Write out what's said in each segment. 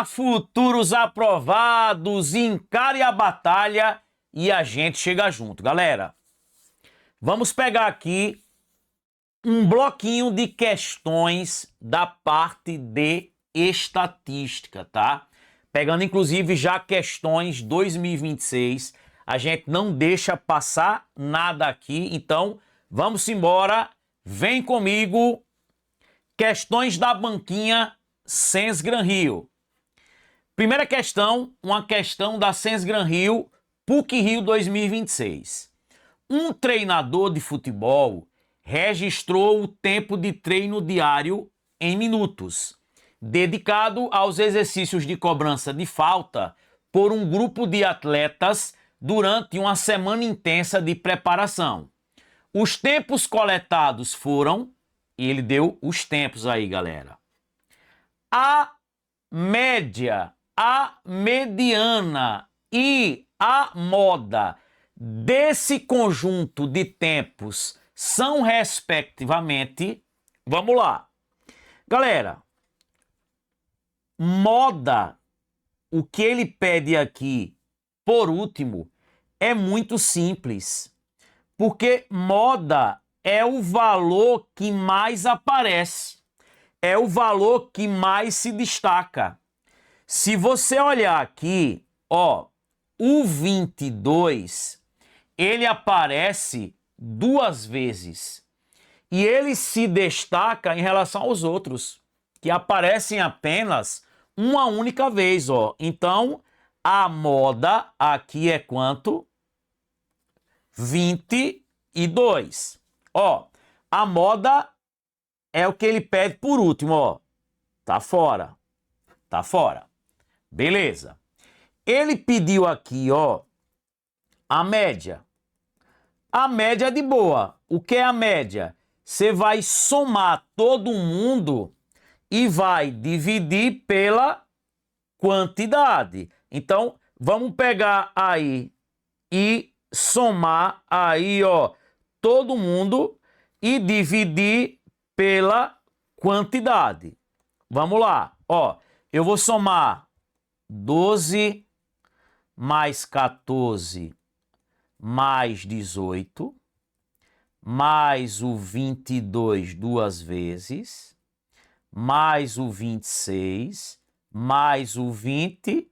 Olá, futuros aprovados, encare a batalha e a gente chega junto. Galera, vamos pegar aqui um bloquinho de questões da parte de estatística, tá? Pegando inclusive já questões 2026, a gente não deixa passar nada aqui, então vamos embora, vem comigo, questões da banquinha Sens Gran Rio. Primeira questão, uma questão da Sens Gran Rio, PUC Rio 2026. Um treinador de futebol registrou o tempo de treino diário em minutos, dedicado aos exercícios de cobrança de falta por um grupo de atletas durante uma semana intensa de preparação. Os tempos coletados foram, e ele deu os tempos aí, galera. A média, a mediana e a moda desse conjunto de tempos são, respectivamente, vamos lá. Galera, moda, o que ele pede aqui, por último, é muito simples, porque moda é o valor que mais aparece, é o valor que mais se destaca. Se você olhar aqui, ó, o 22, ele aparece duas vezes e ele se destaca em relação aos outros, que aparecem apenas uma única vez, ó. Então, a moda aqui é quanto? 22. Ó, a moda é o que ele pede por último, ó. Tá fora. Tá fora. Beleza. Ele pediu aqui, ó, a média. A média é de boa. O que é a média? Você vai somar todo mundo e vai dividir pela quantidade. Então, vamos pegar aí e somar aí, ó, todo mundo e dividir pela quantidade. Vamos lá, ó, eu vou somar 12 mais 14 mais 18, mais o 22 duas vezes, mais o 26, mais o 20,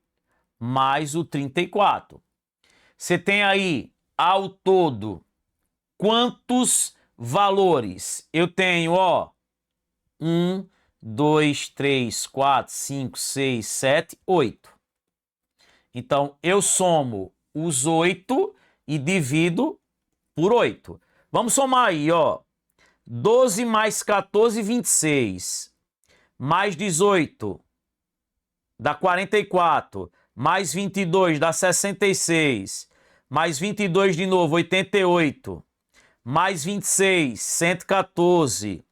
mais o 34. Você tem aí, ao todo, quantos valores? Eu tenho, ó, 1, 2, 3, 4, 5, 6, 7, 8. Então, eu somo os 8 e divido por 8. Vamos somar aí, ó. 12 mais 14, 26. Mais 18 dá 44. Mais 22 dá 66. Mais 22 de novo, 88. Mais 26, 114.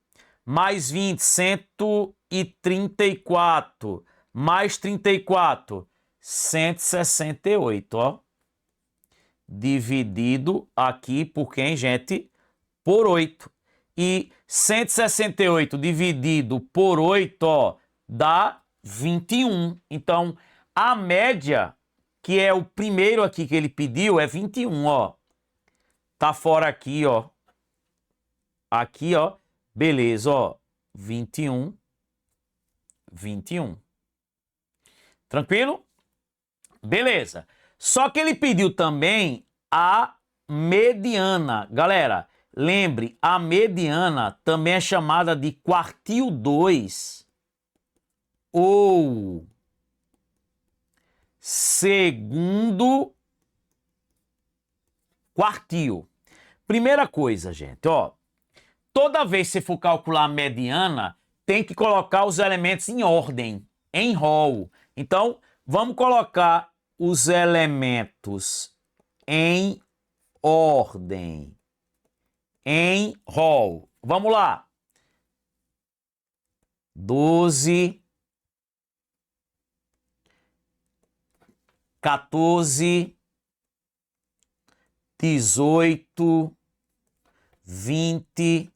Mais 20, 134. Mais 34, 168, ó. Dividido aqui por quem, gente? Por 8. E 168 dividido por 8, ó, dá 21. Então, a média, que é o primeiro aqui que ele pediu, é 21, ó. Tá fora aqui, ó. Aqui, ó. Beleza, ó. 21. 21. Tranquilo? Beleza. Só que ele pediu também a mediana. Galera, lembre, a mediana também é chamada de quartil 2 ou segundo quartil. Primeira coisa, gente, ó. Toda vez que você for calcular a mediana, tem que colocar os elementos em ordem, em rol. Então, vamos colocar os elementos em ordem, em rol. Vamos lá. 12, 14, 18, 20,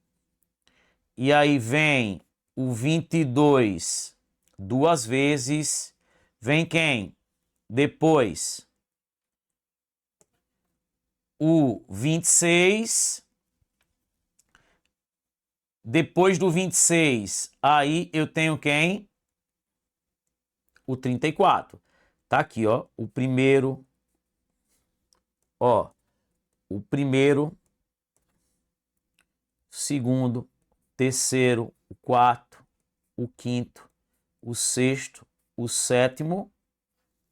e aí vem o 22 duas vezes, Vem quem? Depois o 26. Depois do 26, aí eu tenho quem? O 34. Tá aqui, ó. O primeiro. Ó. O primeiro. Segundo. Terceiro. O quarto. O quinto. O sexto. O sétimo.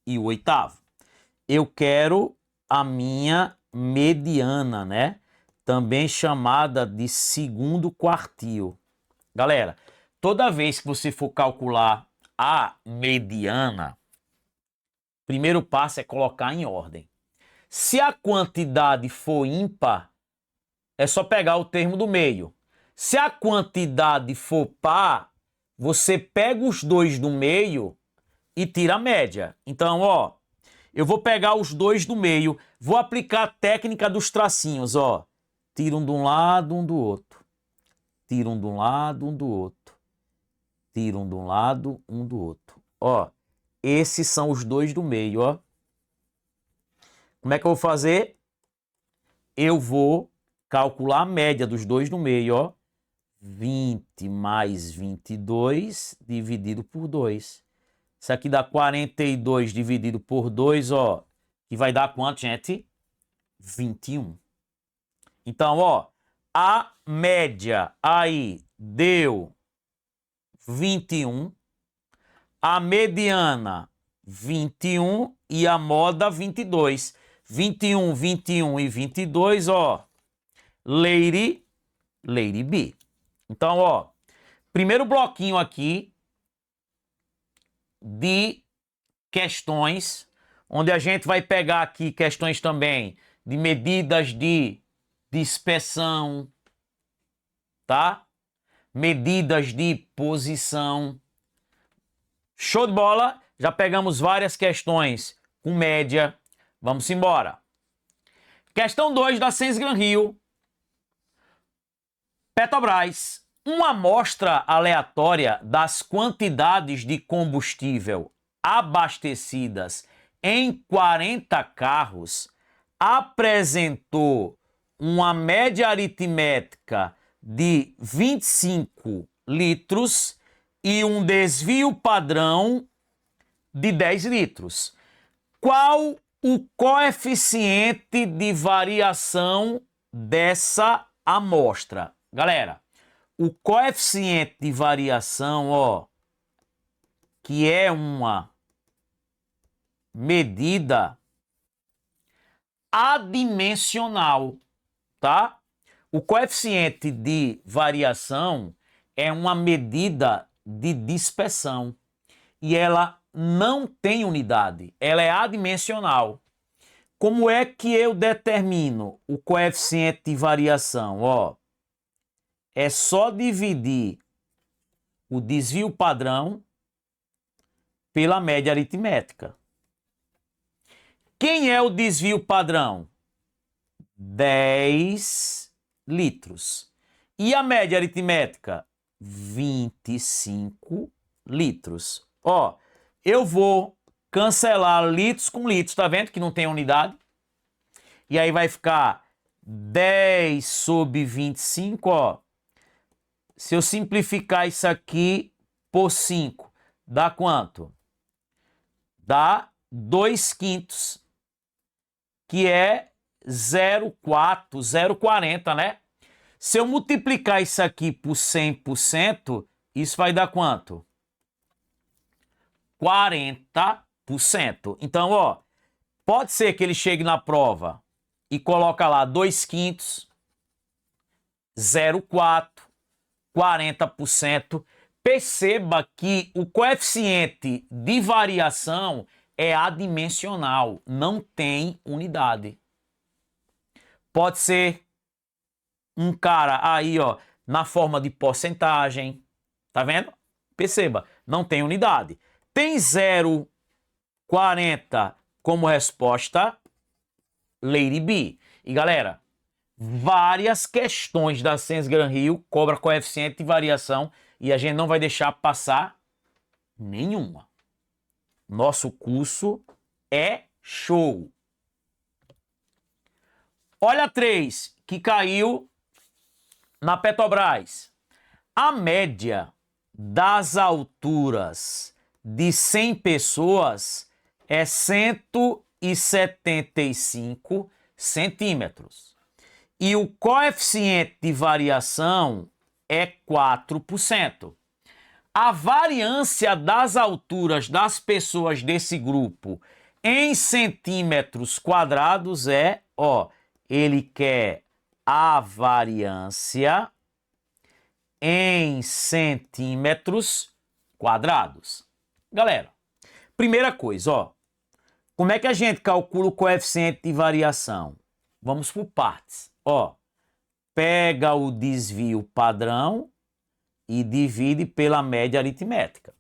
E o oitavo. Eu quero a minha mediana, né? Também chamada de segundo quartil. Galera, toda vez que você for calcular a mediana, o primeiro passo é colocar em ordem. Se a quantidade for ímpar, é só pegar o termo do meio. Se a quantidade for par, você pega os dois do meio e tira a média. Então, ó, eu vou pegar os dois do meio, vou aplicar a técnica dos tracinhos, ó. Tira um de um lado, um do outro. Tira um de um lado, um do outro. Tira um de um lado, um do outro. Ó, esses são os dois do meio, ó. Como é que eu vou fazer? Eu vou calcular a média dos dois do meio, ó. 20 mais 22 dividido por 2. Isso aqui dá 42 dividido por 2, ó. Que vai dar quanto, gente? 21. Então, ó, a média aí deu 21, a mediana 21 e a moda 22. 21, 21 e 22, ó, Lady B. Então, ó, primeiro bloquinho aqui de questões, onde a gente vai pegar aqui questões também de medidas de dispersão, tá? Medidas de posição. Show de bola? Já pegamos várias questões com média. Vamos embora. Questão 2 da Sensgran Rio. Petrobras. Uma amostra aleatória das quantidades de combustível abastecidas em 40 carros apresentou uma média aritmética de 25 litros e um desvio padrão de 10 litros. Qual o coeficiente de variação dessa amostra? Galera, o coeficiente de variação, ó, que é uma medida adimensional, tá? O coeficiente de variação é uma medida de dispersão e ela não tem unidade, ela é adimensional. Como é que eu determino o coeficiente de variação? Ó, é só dividir o desvio padrão pela média aritmética. Quem é o desvio padrão? 10 litros. E a média aritmética? 25 litros. Ó, eu vou cancelar litros com litros, tá vendo que não tem unidade? E aí vai ficar 10 sobre 25, ó. Se eu simplificar isso aqui por 5, dá quanto? Dá 2/5, que é 0,4, 0,40, né? Se eu multiplicar isso aqui por 100%, isso vai dar quanto? 40%. Então, ó, pode ser que ele chegue na prova e coloca lá 2/5, 0,4, 40%. Perceba que o coeficiente de variação é adimensional, não tem unidade. Pode ser um cara aí, ó, na forma de porcentagem, tá vendo? Perceba, não tem unidade. Tem 0,40 como resposta, Lady B. E galera, várias questões da Sensgran Rio cobra coeficiente de variação e a gente não vai deixar passar nenhuma. Nosso curso é show. Olha 3, que caiu na Petrobras. A média das alturas de 100 pessoas é 175 centímetros. E o coeficiente de variação é 4%. A variância das alturas das pessoas desse grupo em centímetros quadrados é, ele quer a variância em centímetros quadrados. Galera, primeira coisa, como é que a gente calcula o coeficiente de variação? Vamos por partes. Pega o desvio padrão e divide pela média aritmética.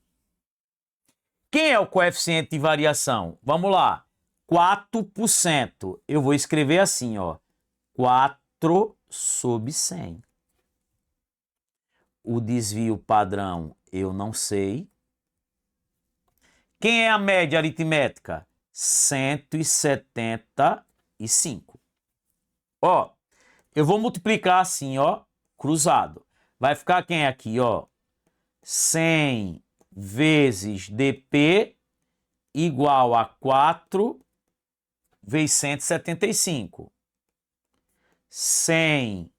Quem é o coeficiente de variação? Vamos lá. 4%. Eu vou escrever assim, 4 sobre 100. O desvio padrão eu não sei. Quem é a média aritmética? 175. Eu vou multiplicar assim, cruzado. Vai ficar quem aqui, 100 vezes dp igual a 4 vezes 175. 100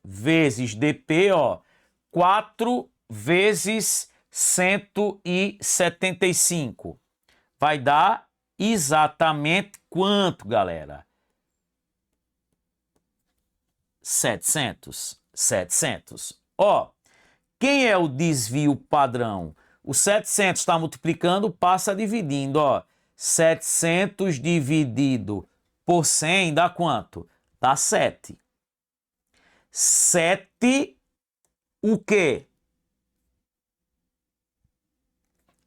vezes dp, 4 vezes 175. Vai dar exatamente quanto, galera? 700. 700. Quem é o desvio padrão? O 700 está multiplicando, passa dividindo, 700 dividido por 100 dá quanto? Dá 7. 7 o quê?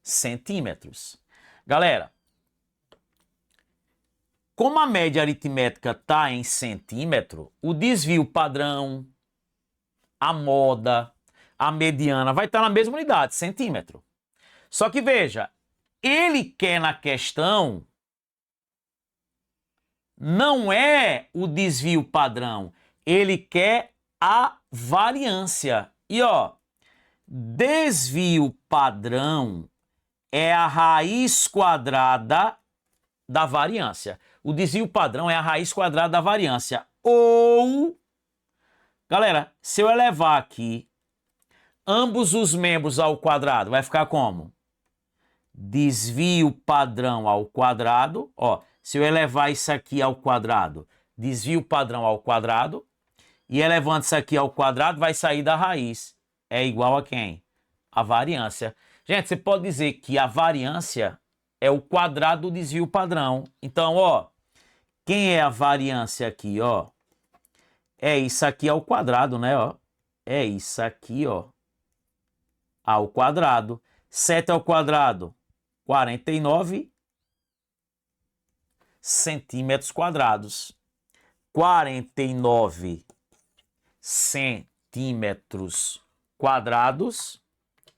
Centímetros. Galera, como a média aritmética está em centímetro, o desvio padrão, a moda, a mediana vai estar na mesma unidade, centímetro. Só que veja, ele quer na questão não é o desvio padrão, ele quer a variância. E desvio padrão é a raiz quadrada da variância. O desvio padrão é a raiz quadrada da variância. Ou, galera, se eu elevar aqui ambos os membros ao quadrado, vai ficar como? Desvio padrão ao quadrado. Se eu elevar isso aqui ao quadrado, desvio padrão ao quadrado, e elevando isso aqui ao quadrado, vai sair da raiz. É igual a quem? A variância. Gente, você pode dizer que a variância é o quadrado do desvio padrão. Então, quem é a variância aqui, É isso aqui ao quadrado, né, É isso aqui, ao quadrado. 7 ao quadrado, 49 centímetros quadrados. 49 centímetros quadrados,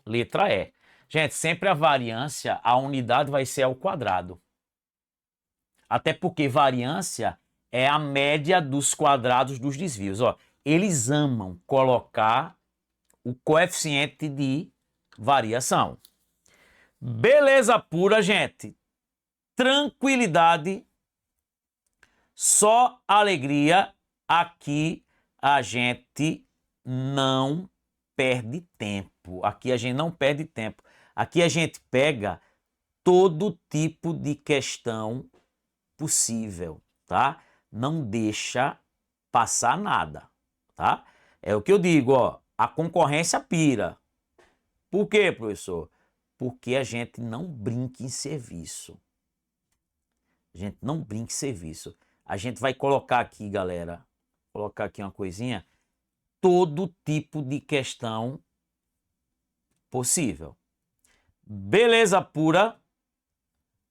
letra E. Gente, sempre a variância, a unidade vai ser ao quadrado. Até porque variância é a média dos quadrados dos desvios. Eles amam colocar o coeficiente de variação. Beleza pura, gente. Tranquilidade. Só alegria. Aqui a gente não perde tempo. Aqui a gente não perde tempo. Aqui a gente pega todo tipo de questão possível, tá? Não deixa passar nada, tá? É o que eu digo, a concorrência pira. Por quê, professor? Porque a gente não brinca em serviço. A gente não brinca em serviço. A gente vai colocar aqui, galera, colocar aqui uma coisinha, todo tipo de questão possível. Beleza pura,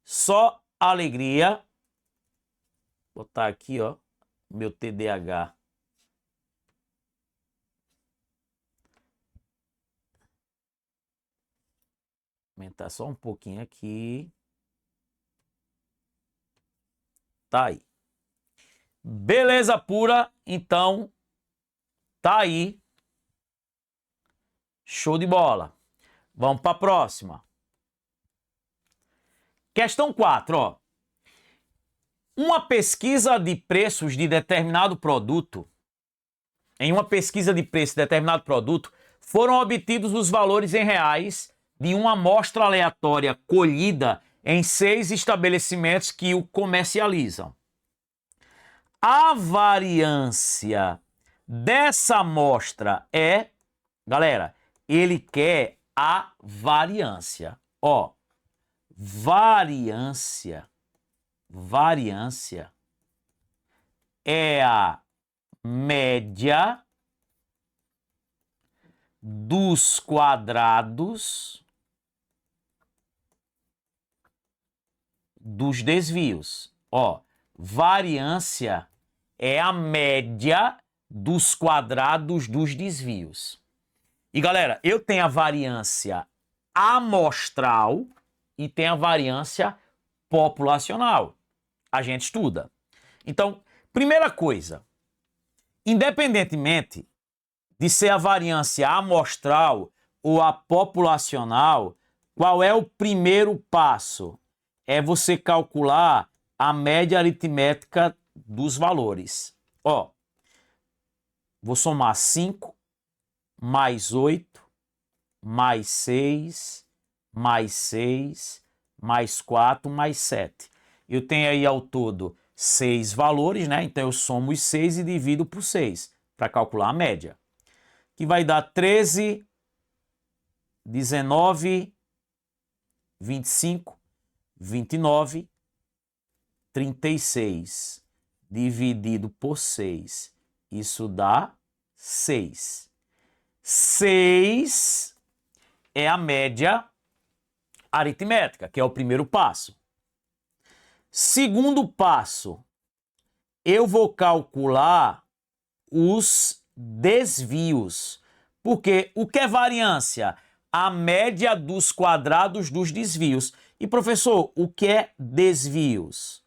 só alegria. Vou botar aqui, meu TDAH. Aumentar só um pouquinho aqui. Tá aí. Beleza pura, então tá aí. Show de bola. Vamos para a próxima. Questão 4, ó. Uma pesquisa de preços de determinado produto, em uma pesquisa de preço de determinado produto, foram obtidos os valores em reais de uma amostra aleatória colhida em 6 estabelecimentos que o comercializam. A variância dessa amostra é, galera, ele quer a variância. Ó, variância é a média dos quadrados dos desvios. Ó, variância é a média dos quadrados dos desvios. E galera, eu tenho a variância amostral e tenho a variância populacional. A gente estuda. Então, primeira coisa, independentemente de ser a variância amostral ou a populacional, qual é o primeiro passo? É você calcular a média aritmética dos valores. Ó, vou somar 5, mais 8, mais 6, mais 6, mais 4, mais 7. Eu tenho aí ao todo 6 valores, né? Então eu somo os 6 e divido por 6 para calcular a média. Que vai dar 13, 19, 25, 29, 36. Dividido por 6. Isso dá 6. 6 é a média aritmética, que é o primeiro passo. Segundo passo, eu vou calcular os desvios. Porque o que é variância? A média dos quadrados dos desvios. E professor, o que é desvios?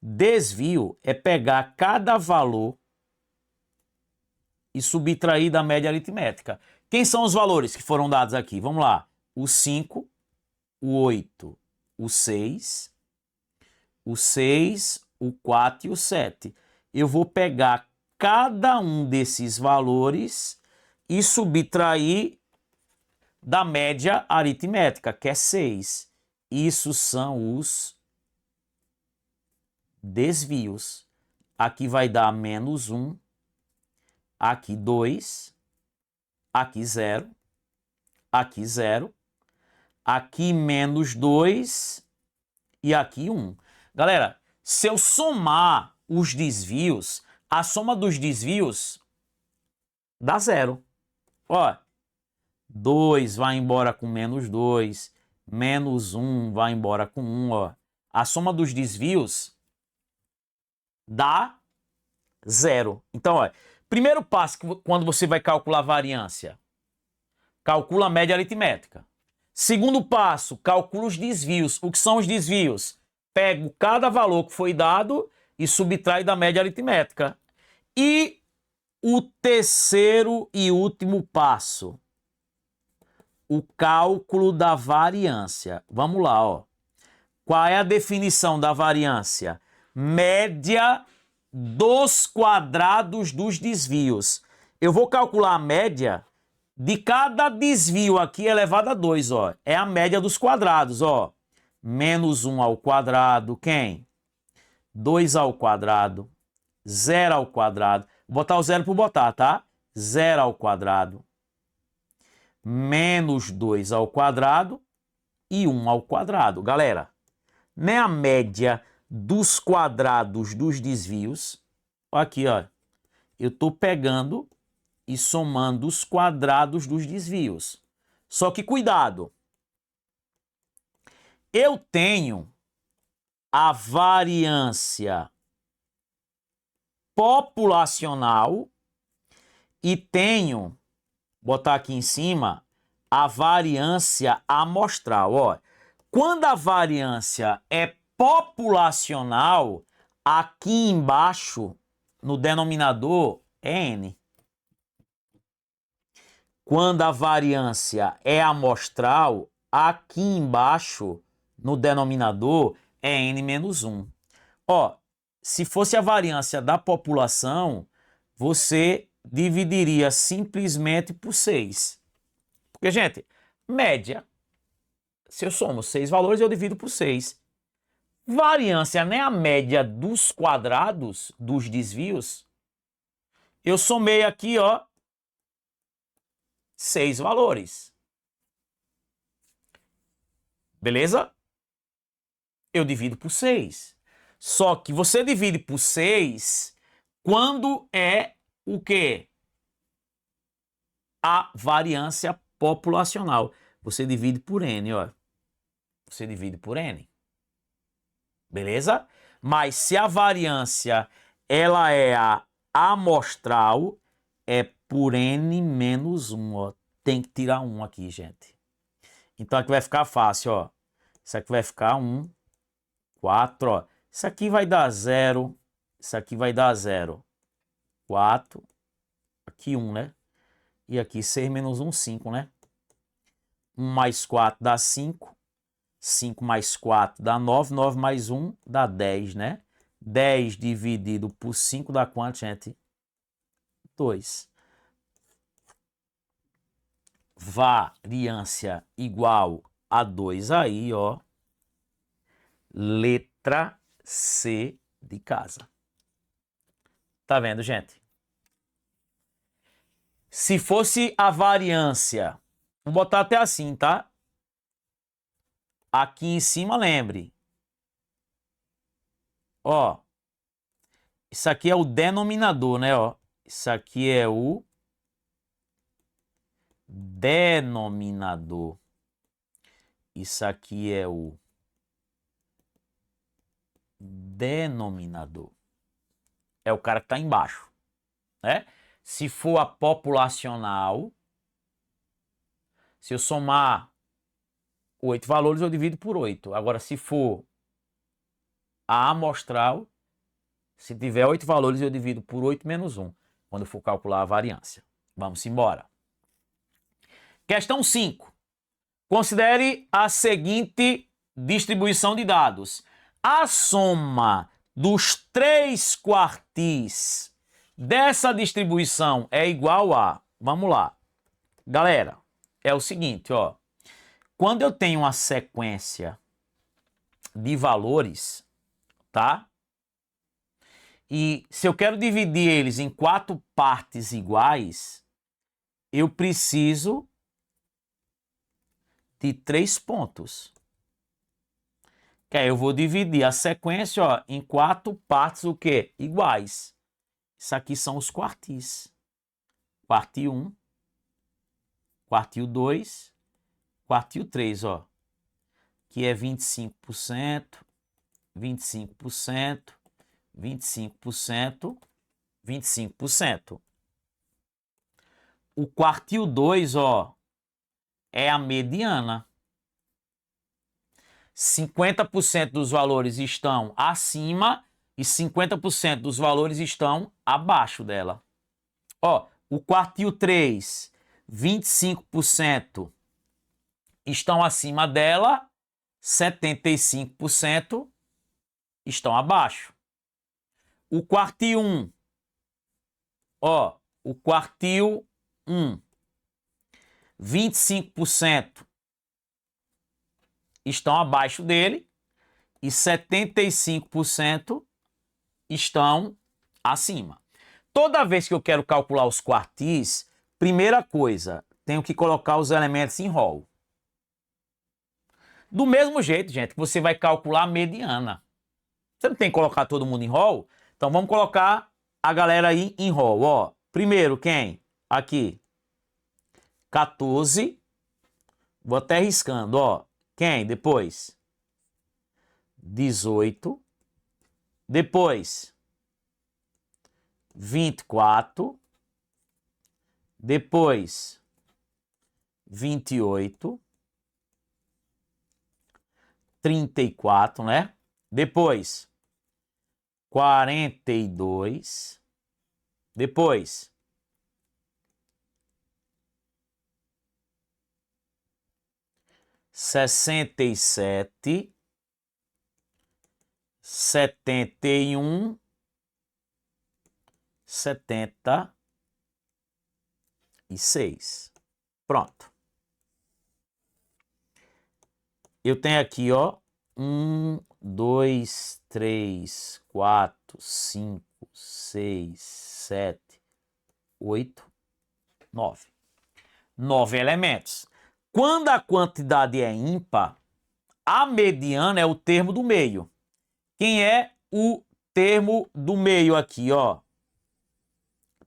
Desvio é pegar cada valor e subtrair da média aritmética. Quem são os valores que foram dados aqui? Vamos lá. O 5, o 8, o 6, o 4 e o 7. Eu vou pegar cada um desses valores e subtrair da média aritmética, que é 6. Isso são os desvios. Aqui vai dar menos 1, aqui 2, aqui 0, aqui 0, aqui menos 2 e aqui 1. Galera, se eu somar os desvios, a soma dos desvios dá 0. Ó, 2 vai embora com menos 2, menos 1 vai embora com 1, ó. A soma dos desvios dá 0. Então, ó, primeiro passo quando você vai calcular a variância, calcula a média aritmética. Segundo passo, calcula os desvios. O que são os desvios? Pego cada valor que foi dado e subtrai da média aritmética. E o terceiro e último passo, o cálculo da variância. Vamos lá, ó. Qual é a definição da variância? Média dos quadrados dos desvios. Eu vou calcular a média de cada desvio aqui elevado a 2, ó. É a média dos quadrados, ó. Menos 1 ao quadrado, quem? 2 ao quadrado, 0 ao quadrado. Vou botar o 0 por botar, tá? 0 ao quadrado, menos 2 ao quadrado e 1 ao quadrado. Galera, né, a média dos quadrados dos desvios, aqui, ó, eu estou pegando e somando os quadrados dos desvios. Só que cuidado, eu tenho a variância populacional e tenho, botar aqui em cima, a variância amostral. Ó, quando a variância é populacional, Aqui embaixo, no denominador, é N. Quando a variância é amostral, aqui embaixo, no denominador, é N menos 1. Ó, se fosse a variância da população, você dividiria simplesmente por 6. Porque, gente, média, se eu somo 6 valores, eu divido por 6. Variância, né? A média dos quadrados dos desvios. Eu somei aqui, ó, 6 valores. Beleza? Eu divido por 6. Só que você divide por 6 quando é o quê? A variância populacional. Você divide por N, ó. Você divide por N. Beleza? Mas se a variância ela é a amostral, é por N menos 1, ó. Tem que tirar 1 aqui, gente. Então aqui vai ficar fácil, ó. Isso aqui vai ficar 1, 4, ó. Isso aqui vai dar 0. Isso aqui vai dar 0. 4. Aqui 1, né? E aqui 6 menos 1, 5, né? 1 mais 4 dá 5. 5 mais 4 dá 9. 9 mais 1 dá 10, né? 10 dividido por 5 dá quanto, gente? 2. Variância igual a 2 aí, ó. Letra C de casa. Tá vendo, gente? Se fosse a variância, vou botar até assim, tá? Aqui em cima, lembre. Ó, isso aqui é o denominador, né? Ó, isso aqui é o denominador. Isso aqui é o denominador. É o cara que está embaixo, né? Se for a populacional, se eu somar 8 valores, eu divido por 8. Agora, se for a amostral, se tiver 8 valores, eu divido por 8 menos 1, quando eu for calcular a variância. Vamos embora. Questão 5. Considere a seguinte distribuição de dados. A soma dos 3 quartis dessa distribuição é igual a... Vamos lá. Galera, é o seguinte, ó. Quando eu tenho uma sequência de valores, tá? E se eu quero dividir eles em 4 partes iguais, eu preciso de 3 pontos. Que aí eu vou dividir a sequência, ó, em 4 partes o quê? Iguais. Isso aqui são os quartis. Quartil 1, quartil 2, quartil 3, ó. Que é 25%, 25%, 25%, 25%. O quartil 2, ó, é a mediana. 50% dos valores estão acima e 50% dos valores estão abaixo dela. Ó, o quartil 3, 25% estão acima dela, 75% estão abaixo. O quartil 1, ó, o quartil 1, 25% estão abaixo dele e 75% estão acima. Toda vez que eu quero calcular os quartis, primeira coisa, tenho que colocar os elementos em rol. Do mesmo jeito, gente, que você vai calcular a mediana. Você não tem que colocar todo mundo em rol? Então vamos colocar a galera aí em rol. Ó, primeiro quem? Aqui. 14. Vou até riscando, ó. Quem? Depois? 18. Depois? 24. Depois? 28. 34, né? Depois? 42. Depois, 67, 71, 76. Pronto. Eu tenho aqui, ó, 1, 2, 3, 4, 5, 6, 7, 8, 9. 9 elementos. Quando a quantidade é ímpar, a mediana é o termo do meio. Quem é o termo do meio aqui, ó?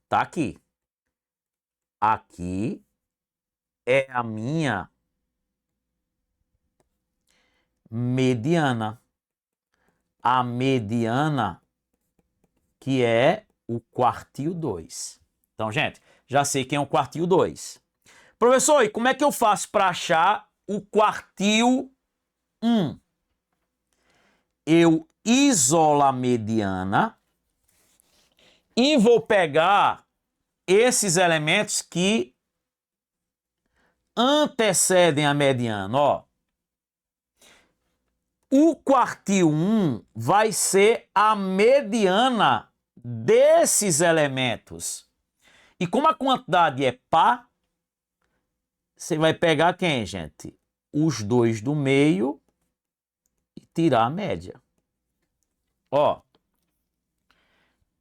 Tá aqui. Aqui é a minha mediana. A mediana, que é o quartil 2. Então, gente, já sei quem é o quartil 2. Professor, e como é que eu faço para achar o quartil 1? Eu isolo a mediana e vou pegar esses elementos que antecedem a mediana, ó. O quartil 1 vai ser a mediana desses elementos. E como a quantidade é par, você vai pegar quem, gente? Os dois do meio e tirar a média. Ó,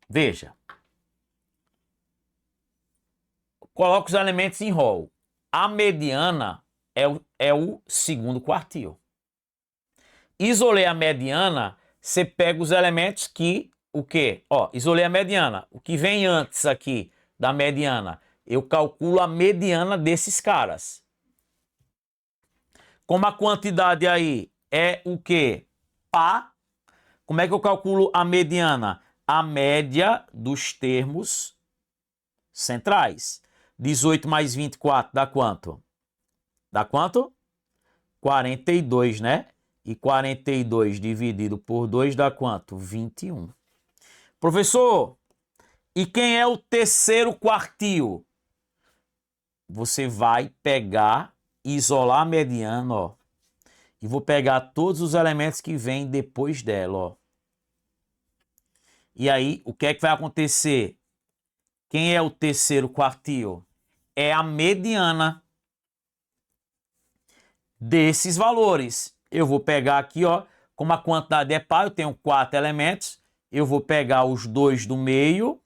veja. Coloca os elementos em rol. A mediana é o segundo quartil. Isolei a mediana, você pega os elementos que, o quê? Ó, isolei a mediana. O que vem antes aqui da mediana? Eu calculo a mediana desses caras. Como a quantidade aí é o quê? Par. Como é que eu calculo a mediana? A média dos termos centrais. 18 mais 24 dá quanto? Dá quanto? 42, né? E 42 dividido por 2 dá quanto? 21. Professor, e quem é o terceiro quartil? Você vai pegar, isolar a mediana, ó. E vou pegar todos os elementos que vêm depois dela, ó. E aí, o que é que vai acontecer? Quem é o terceiro quartil? É a mediana desses valores. Eu vou pegar aqui, ó, como a quantidade é par, eu tenho 4 elementos, eu vou pegar os dois do meio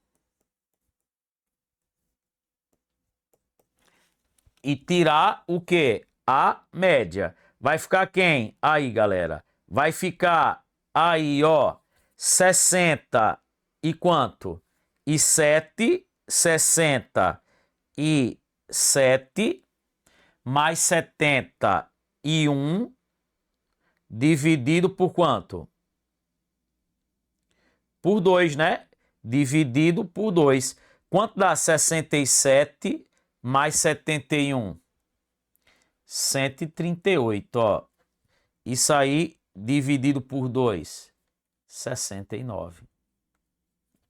e tirar o quê? A média. Vai ficar quem? Aí, galera. Vai ficar aí, ó, 60 e quanto? E 7, 67 mais 71 dividido por quanto? Por 2, né? Dividido por 2. Quanto dá 67 mais 71? 138, ó. Isso aí dividido por 2, 69.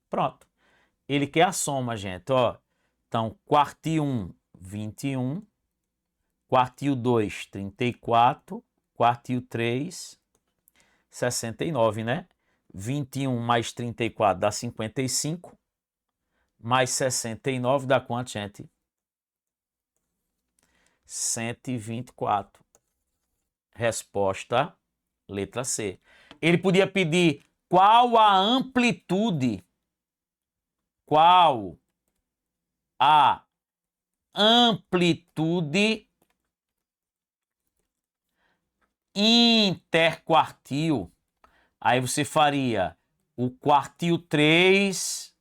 Pronto. Ele quer a soma, gente, ó. Então, quartil 1, 21. Quartil 2, 34. Quartil 3, 69, né? 21 mais 34 dá 55. Mais 69 dá quanto, gente? 124. Resposta, letra C. Ele podia pedir qual a amplitude. Qual a amplitude interquartil? Aí você faria o quartil 3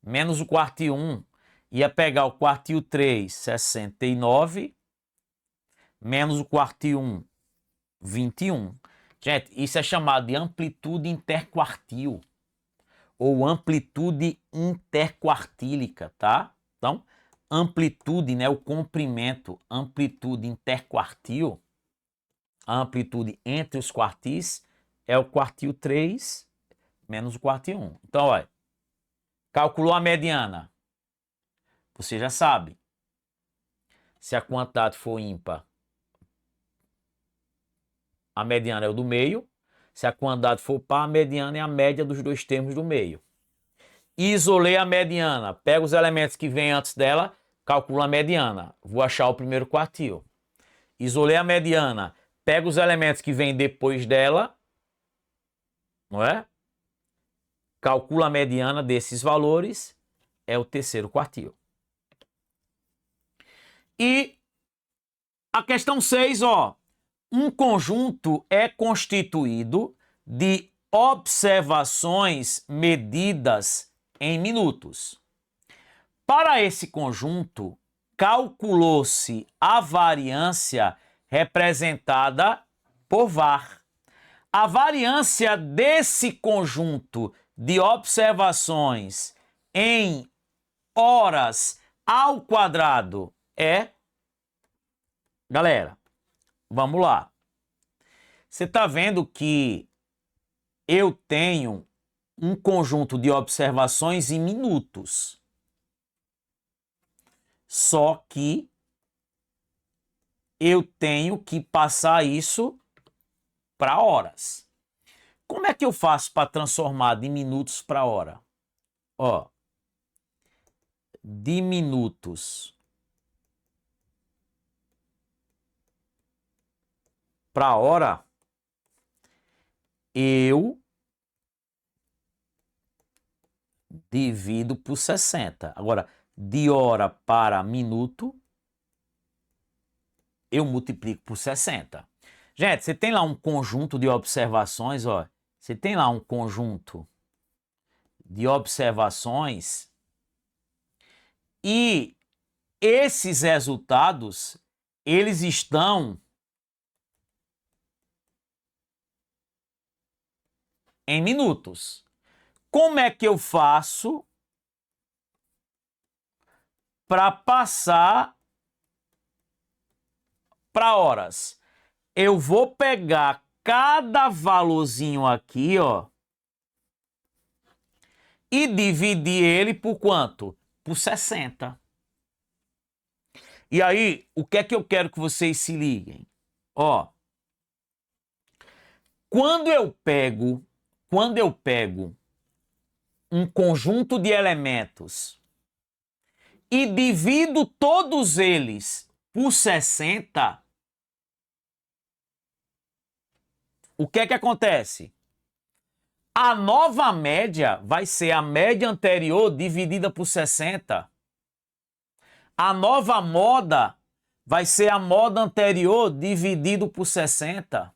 menos o quartil 1. Ia pegar o quartil 3, 69, menos o quartil 1, 21. Gente, isso é chamado de amplitude interquartil ou amplitude interquartílica, tá? Então, amplitude, né, o comprimento, amplitude interquartil, a amplitude entre os quartis é o quartil 3 menos o quarto e 1. Então, olha, calculou a mediana. Você já sabe. Se a quantidade for ímpar, a mediana é o do meio. Se a quantidade for par, a mediana é a média dos dois termos do meio. Isolei a mediana. Pega os elementos que vêm antes dela, calcula a mediana. Vou achar o primeiro quartil. Isolei a mediana. Pega os elementos que vêm depois dela, não é? Calcula a mediana desses valores, é o terceiro quartil. E a questão 6, ó. Um conjunto é constituído de observações medidas em minutos. Para esse conjunto, calculou-se a variância representada por var. A variância desse conjunto de observações em horas ao quadrado é... Galera, vamos lá. Você está vendo que eu tenho um conjunto de observações em minutos. Só que eu tenho que passar isso para horas. Como é que eu faço para transformar de minutos para hora? Ó, de minutos para hora, eu divido por 60. Agora, de hora para minuto, eu multiplico por 60. Gente, você tem lá um conjunto de observações, ó. Você tem lá um conjunto de observações e esses resultados, eles estão em minutos. Como é que eu faço para passar para horas? Eu vou pegar cada valorzinho aqui, ó, e dividir ele por quanto? Por 60. E aí, o que é que eu quero que vocês se liguem? Ó, quando eu pego um conjunto de elementos e divido todos eles por 60, o que é que acontece? A nova média vai ser a média anterior dividida por 60. A nova moda vai ser a moda anterior dividido por 60.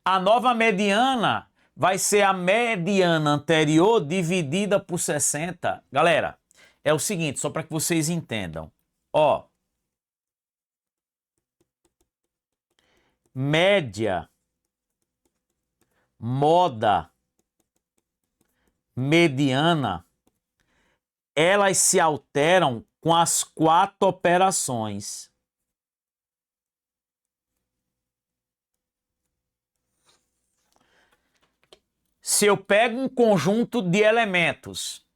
A nova mediana vai ser a mediana anterior dividida por 60. Galera, é o seguinte, só para que vocês entendam. Ó, média, moda, mediana, elas se alteram com as 4 operações. Se eu pego um conjunto de elementos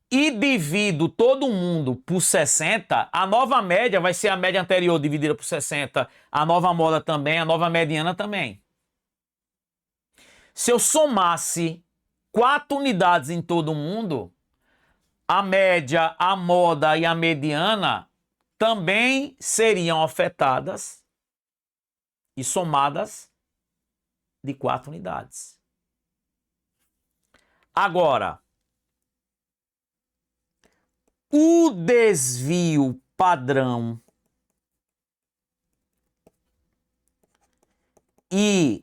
e divido todo mundo por 60, a nova média vai ser a média anterior dividida por 60, a nova moda também, a nova mediana também. Se eu somasse 4 unidades em todo mundo, a média, a moda e a mediana também seriam afetadas e somadas de 4 unidades. Agora, o desvio padrão e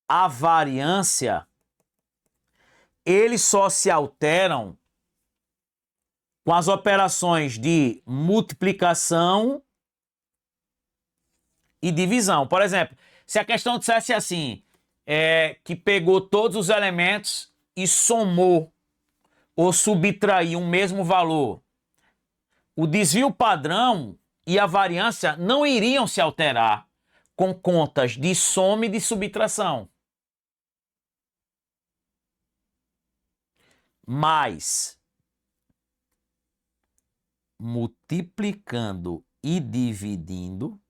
a variância, eles só se alteram com as operações de multiplicação e divisão. Por exemplo, se a questão dissesse assim, que pegou todos os elementos e somou ou subtraiu um mesmo valor, o desvio padrão e a variância não iriam se alterar. com contas de soma e de subtração. mais multiplicando e dividindo,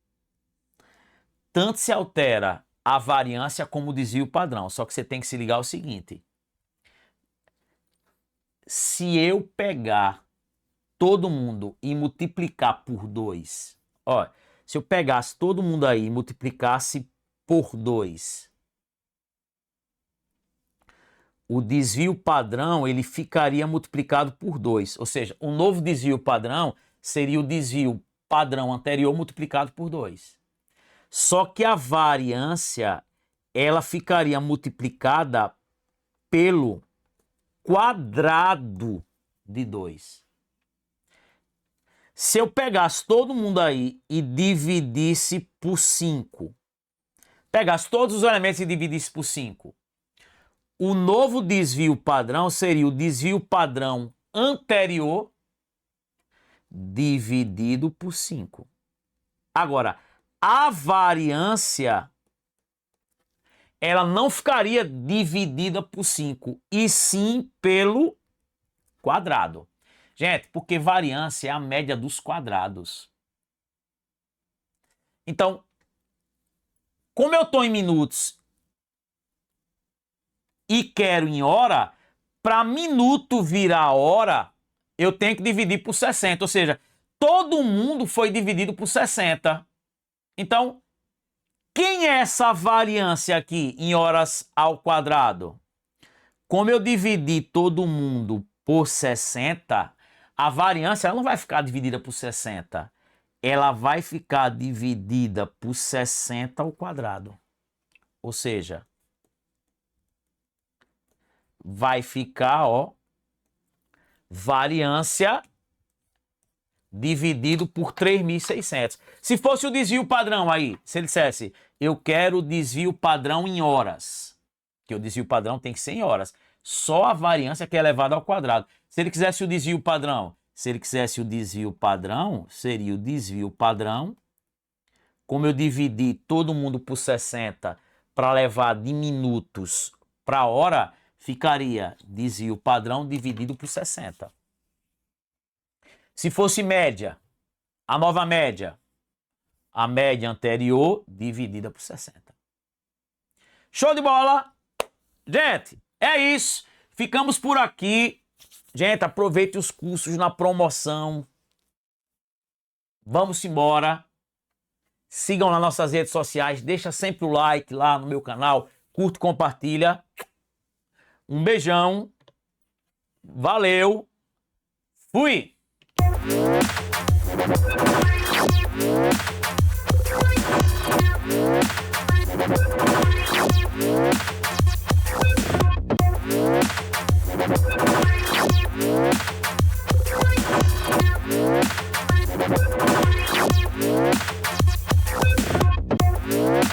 tanto se altera a variância como o desvio padrão. Só que você tem que se ligar ao seguinte: se eu pegar todo mundo e multiplicar por 2, ó, se eu pegasse todo mundo aí e multiplicasse por 2, o desvio padrão ele ficaria multiplicado por 2. Ou seja, o novo desvio padrão seria o desvio padrão anterior multiplicado por 2. Só que a variância ela ficaria multiplicada pelo quadrado de 2. Se eu pegasse todo mundo aí e dividisse por 5, pegasse todos os elementos e dividisse por 5, o novo desvio padrão seria o desvio padrão anterior dividido por 5. Agora, a variância ela não ficaria dividida por 5, e sim pelo quadrado. Gente, porque variância é a média dos quadrados. Então, como eu estou em minutos e quero em hora, para minuto virar hora, eu tenho que dividir por 60. Ou seja, todo mundo foi dividido por 60. Então, quem é essa variância aqui em horas ao quadrado? Como eu dividi todo mundo por 60, a variância ela não vai ficar dividida por 60. Ela vai ficar dividida por 60 ao quadrado. Ou seja, vai ficar, ó, variância dividido por 3.600. Se fosse o desvio padrão aí, se ele dissesse, eu quero o desvio padrão em horas, que o desvio padrão tem que ser em horas, só a variância que é elevada ao quadrado. Se ele quisesse o desvio padrão, seria o desvio padrão, como eu dividi todo mundo por 60 para levar de minutos para hora, ficaria desvio padrão dividido por 60. Se fosse média, a nova média, a média anterior dividida por 60. Show de bola? Gente, é isso. Ficamos por aqui. Gente, aproveite os cursos na promoção. Vamos embora. Sigam nas nossas redes sociais. Deixa sempre o like lá no meu canal. Curte, compartilha. Um beijão. Valeu. Fui.